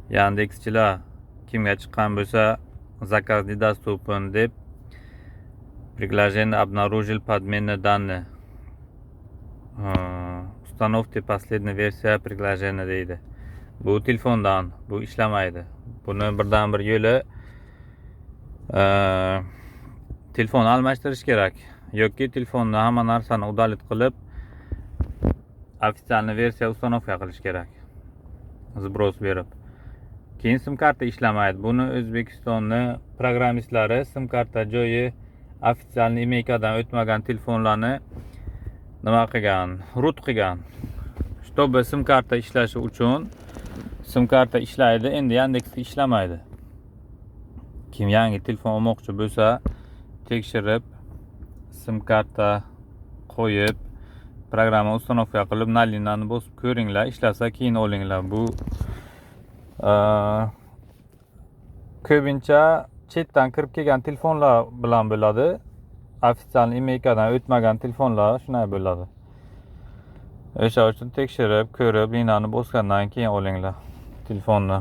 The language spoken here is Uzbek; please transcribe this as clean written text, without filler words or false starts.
Yandexchilar kimga chiqqan bo'lsa заказ недоступен deb приложение обнаружил подменные данные. Установьте последняя versiya приложения deydi. Bu telefondan bu ishlamaydi. Buni birdan bir yo'li telefonni almashtirish kerak yoki telefonni hamma narsani udalit qilib ofitsialniy versiya установка qilish kerak. Zbros berib. Keyin sim karta ishlamaydi. Buni O'zbekistonni programmistlari sim karta joyi ofitsialniy imeykadan o'tmagan telefonlarni nima qilgan, root qilgan. Чтобы sim karta ishlashi uchun sim karta ishlaydi, endi Yandexda ishlamaydi. Kim yangi telefon olmoqchi bo'lsa, tekshirib sim karta qo'yib, programma установка qilib, nalinani bosib ko'ringlar, ishlasa keyin olinglar. Bu ko'pincha chetdan kirib kelgan telefonlar bilan bo'ladi. Ofitsialniy imeykadan o'tmagan telefonlar shunday bo'ladi. O'sha uchun tekshirib, ko'rib, linani bosgandan keyin olinglar telefonni.